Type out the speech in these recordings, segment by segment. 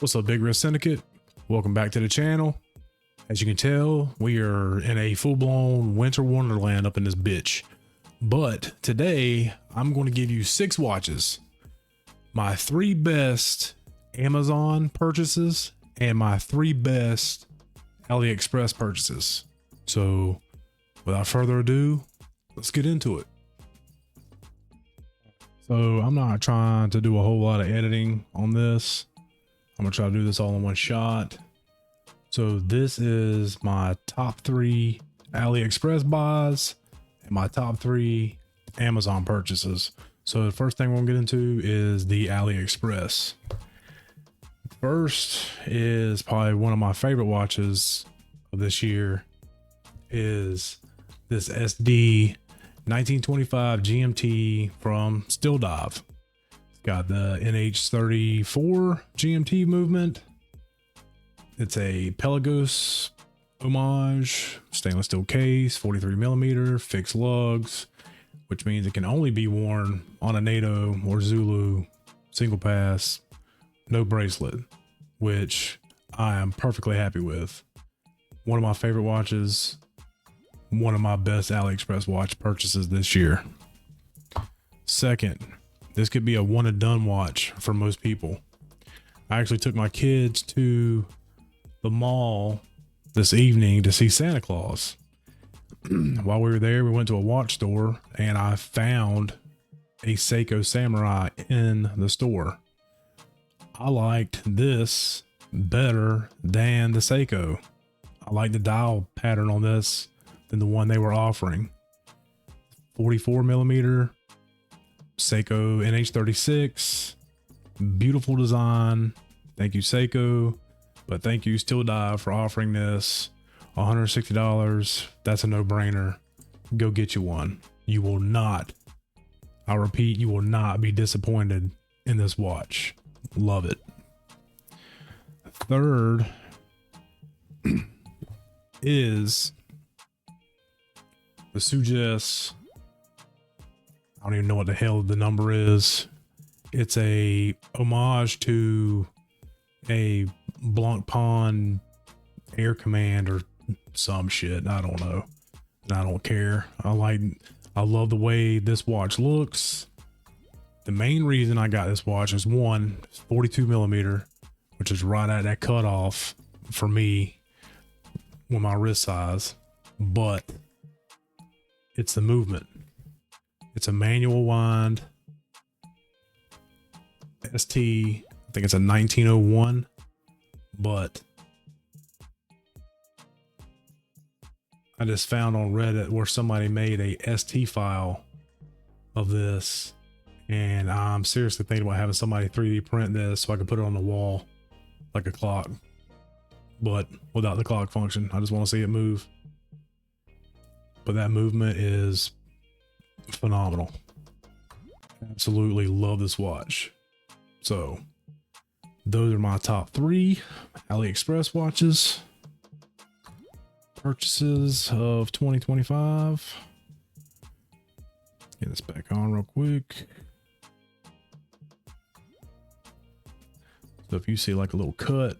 What's up, Big Risk Syndicate? Welcome back to the channel. As you can tell, we are in a full-blown winter wonderland up in this bitch. But today, I'm going to give you 6 watches. My 3 best Amazon purchases and my 3 best AliExpress purchases. So, without further ado, let's get into it. So, I'm not trying to do a whole lot of editing on this. I'm gonna try to do this all in one shot. So this is my top 3 AliExpress buys and my top 3 Amazon purchases. So the first thing we're gonna get into is the AliExpress. First is probably one of my favorite watches of this year is this SD 1925 GMT from Still Dive. Got the NH34 GMT movement. It's a Pelagos homage, stainless steel case, 43mm, fixed lugs, which means it can only be worn on a NATO or Zulu single pass, no bracelet, which I am perfectly happy with. One of my favorite watches, one of my best AliExpress watch purchases this year. Second, this could be a one and done watch for most people. I actually took my kids to the mall this evening to see Santa Claus. While we were there, we went to a watch store and I found a Seiko Samurai in the store. I liked this better than the Seiko. I like the dial pattern on this than the one they were offering. 44mm Seiko NH36, beautiful design. Thank you, Seiko, but thank you, Still Dive, for offering this. $160. That's a no-brainer. Go get you one. You will not, I repeat, you will not be disappointed in this watch. Love it. Third is the Sugess. I don't even know what the hell the number is. It's a homage to a Blanc Pond Air Command or some shit. I don't know. And I don't care. I love the way this watch looks. The main reason I got this watch is one, 42mm, which is right at that cutoff for me with my wrist size, but it's the movement. It's a manual wind ST. I think it's a 1901, but I just found on Reddit where somebody made a ST file of this, and I'm seriously thinking about having somebody 3D print this so I can put it on the wall like a clock, but without the clock function. I just want to see it move. But that movement is phenomenal. Absolutely love this watch. So those are my top 3 AliExpress watches purchases of 2025. Get this back on real quick. So if you see like a little cut,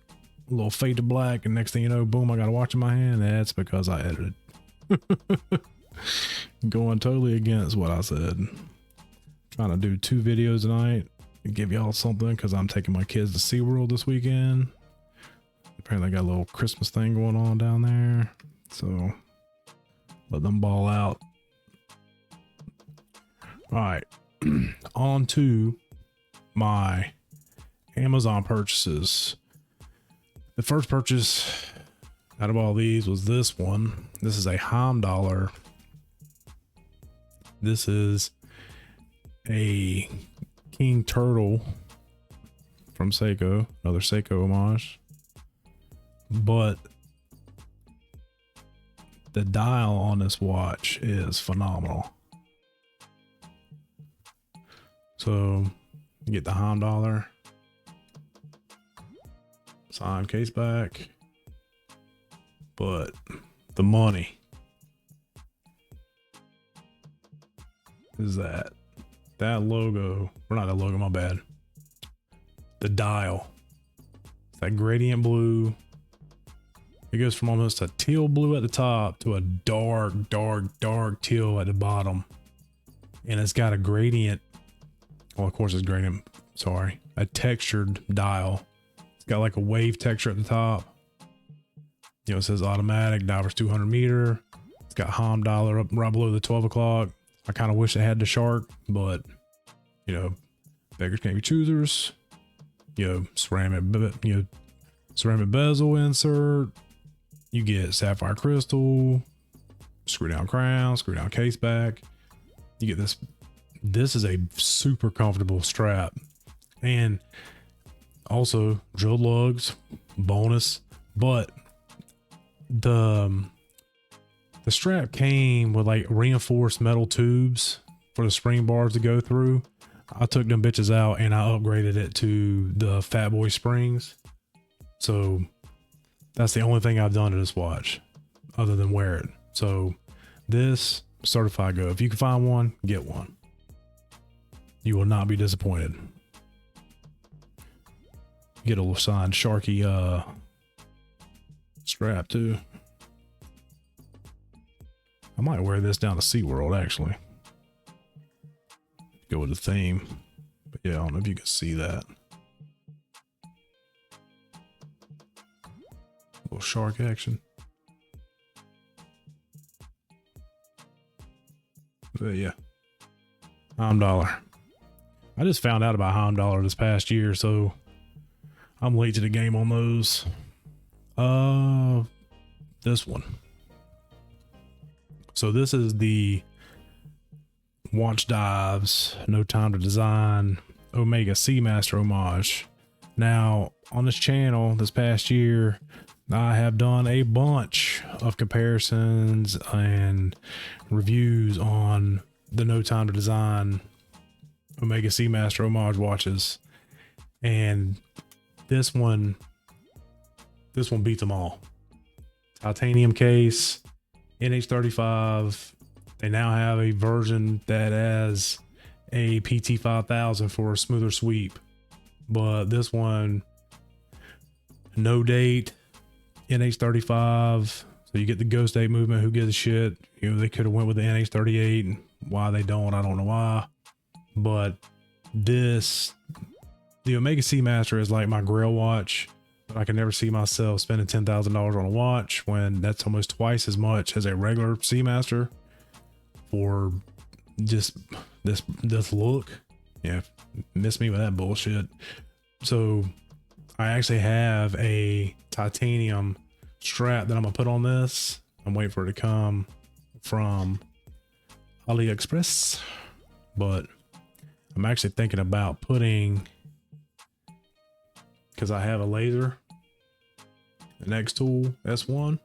a little fade to black, and next thing you know, boom, I got a watch in my hand, that's because I edited. Going totally against what I said. Trying to do 2 videos tonight and give y'all something because I'm taking my kids to SeaWorld this weekend. Apparently I got a little Christmas thing going on down there, so let them ball out. All right, on to my Amazon purchases. The first purchase out of all these was this one. This is a Heimdallr. This is a King Turtle from Seiko, another Seiko homage. But the dial on this watch is phenomenal. So you get the Heimdallr, signed case back, but the money is that logo, or not that logo, my bad. The dial It's that gradient blue. It goes from almost a teal blue at the top to a dark teal at the bottom. And it's got a gradient. Well, of course it's gradient. Sorry. A textured dial. It's got like a wave texture at the top. You know, it says automatic, divers 200 meter. It's got HOM dialer up right below the 12 o'clock. I kind of wish they had the shark, but you know, beggars can't be choosers. You know, ceramic bezel insert. You get sapphire crystal, screw down crown, screw down case back. You get this. This is a super comfortable strap, and also drilled lugs, bonus. But the strap came with like reinforced metal tubes for the spring bars to go through. I took them bitches out and I upgraded it to the Fat Boy springs. So that's the only thing I've done to this watch other than wear it. So this certified go. If you can find one, get one. You will not be disappointed. Get a little signed Sharky strap too. I might wear this down to SeaWorld actually. Go with the theme. But yeah, I don't know if you can see that. Little shark action. But yeah. HOM dollar. I just found out about HOM dollar this past year, so I'm late to the game on those. This one. So this is the Watch Dives No Time to Design Omega Seamaster homage. Now on this channel this past year, I have done a bunch of comparisons and reviews on the No Time to Design Omega Seamaster homage watches, and this one beats them all. Titanium case, NH35. They now have a version that has a PT5000 for a smoother sweep, but this one, no date, NH35. So you get the ghost date movement. Who gives a shit? You know, they could have went with the NH38. Why they don't, I don't know why. But this, the Omega Seamaster is like my grail watch, but I can never see myself spending $10,000 on a watch when that's almost twice as much as a regular Seamaster for just this look. Yeah, miss me with that bullshit. So I actually have a titanium strap that I'm gonna put on this. I'm waiting for it to come from AliExpress, but I'm actually thinking about putting, because I have a laser, an X Tool S1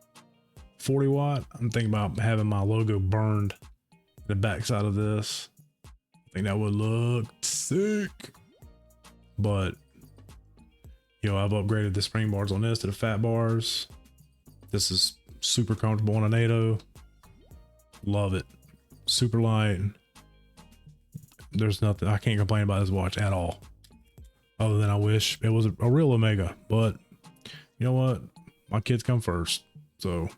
40 watt. I'm thinking about having my logo burned in the backside of this. I think that would look sick. But you know, I've upgraded the spring bars on this to the fat bars. This is super comfortable on a NATO. Love it. Super light. There's nothing, I can't complain about this watch at all, other than I wish it was a real Omega. But you know what, my kids come first, so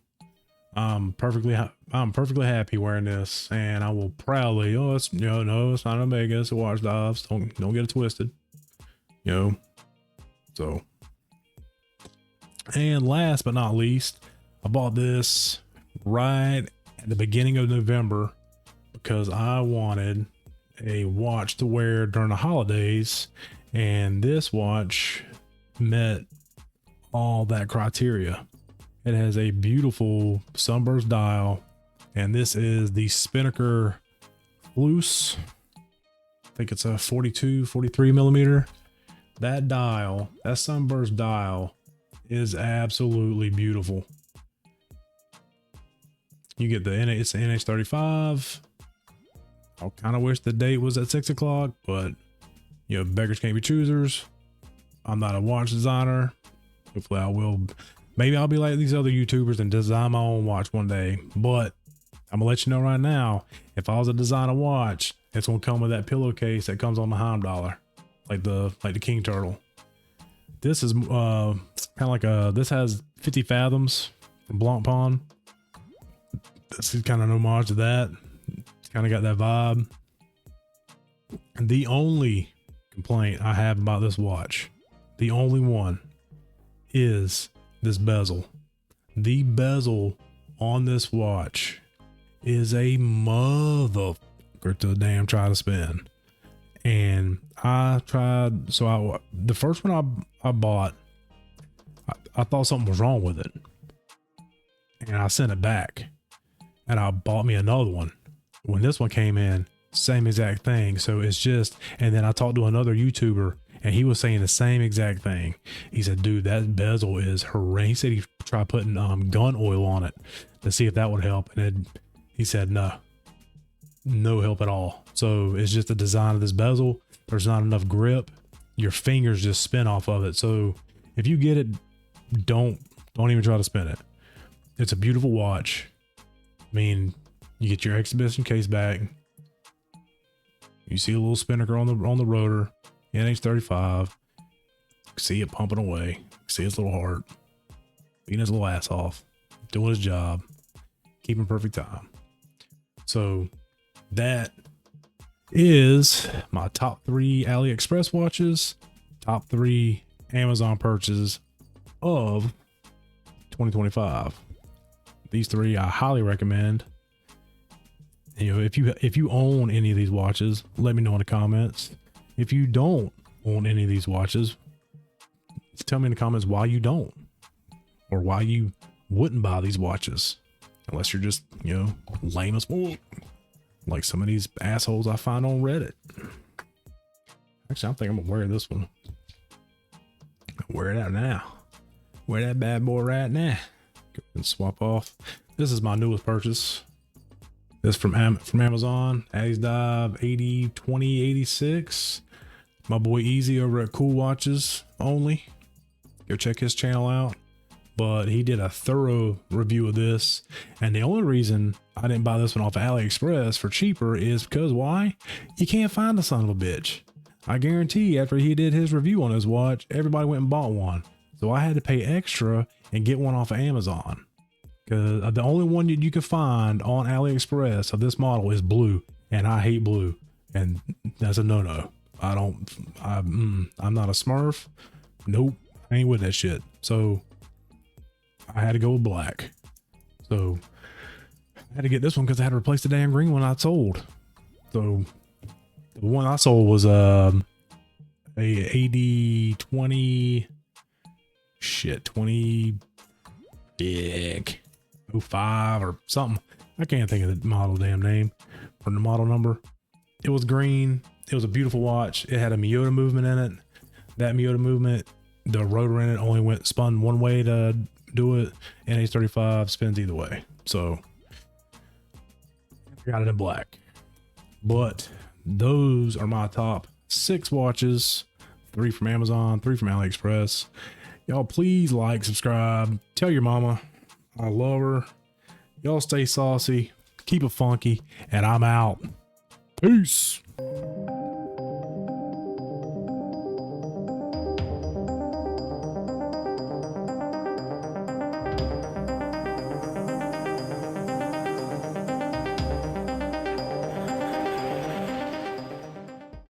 I'm perfectly happy wearing this, and I will proudly, no, it's not an Omega, it's a Watch Dives. Don't get it twisted, you know. So, and last but not least, I bought this right at the beginning of November because I wanted a watch to wear during the holidays, and this watch met all that criteria. It has a beautiful sunburst dial, and this is the Spinnaker Fluce. I think it's a 43 millimeter. That dial, that sunburst dial, is absolutely beautiful. You get it's the NH35. I kind of wish the date was at 6 o'clock, but you know, beggars can't be choosers. I'm not a watch designer. Hopefully I will. Maybe I'll be like these other YouTubers and design my own watch one day, but I'm gonna let you know right now, if I was to design a watch, it's gonna come with that pillowcase that comes on the HOM dollar, like the King Turtle. This is kind of like this has 50 fathoms from Blanc Pond. This is kind of an homage to that. It's kind of got that vibe. And the only complaint I have about this watch, the only one, is this bezel. The bezel on this watch is a motherfucker to damn try to spin. And I tried, the first one I bought, I thought something was wrong with it. And I sent it back. And I bought me another one. When this one came in, same exact thing. So it's just, and then I talked to another YouTuber and he was saying the same exact thing. He said, dude, that bezel is horrendous. He said he tried putting gun oil on it to see if that would help. And he said, no help at all. So it's just the design of this bezel. There's not enough grip. Your fingers just spin off of it. So if you get it, don't even try to spin it. It's a beautiful watch. I mean, you get your exhibition case back. You see a little spinnaker on the rotor, NH35. See it pumping away. See his little heart, beating his little ass off, doing his job, keeping perfect time. So that is my top 3 AliExpress watches, top 3 Amazon purchases of 2025. These 3 I highly recommend. You know, if you own any of these watches, let me know in the comments. If you don't own any of these watches, tell me in the comments why you don't, or why you wouldn't buy these watches, unless you're just, you know, lame as fuck, like some of these assholes I find on Reddit. Actually, I think I'm gonna wear this one. Wear it out now. Wear that bad boy right now. Go and swap off. This is my newest purchase. This from Amazon. Addie's Dive 802086. My boy Easy over at Cool Watches Only. Go check his channel out. But he did a thorough review of this. And the only reason I didn't buy this one off of AliExpress for cheaper is because why? You can't find the son of a bitch. I guarantee after he did his review on his watch, everybody went and bought one. So I had to pay extra and get one off of Amazon. Because the only one you can find on AliExpress of this model is blue. And I hate blue. And that's a no-no. I'm not a Smurf. Nope. I ain't with that shit. So I had to go with black. So I had to get this one because I had to replace the damn green one I sold. So the one I sold was a AD 20 big 05 or something. I can't think of the model damn name or the model number. It was green. It was a beautiful watch. It had a Miyota movement in it. That Miyota movement, the rotor in it only spun one way to do it. NH35 spins either way. So I got it in black. But those are my top 6 watches. 3 from Amazon, 3 from AliExpress. Y'all please like, subscribe, tell your mama I love her. Y'all stay saucy, keep it funky, and I'm out. Peace.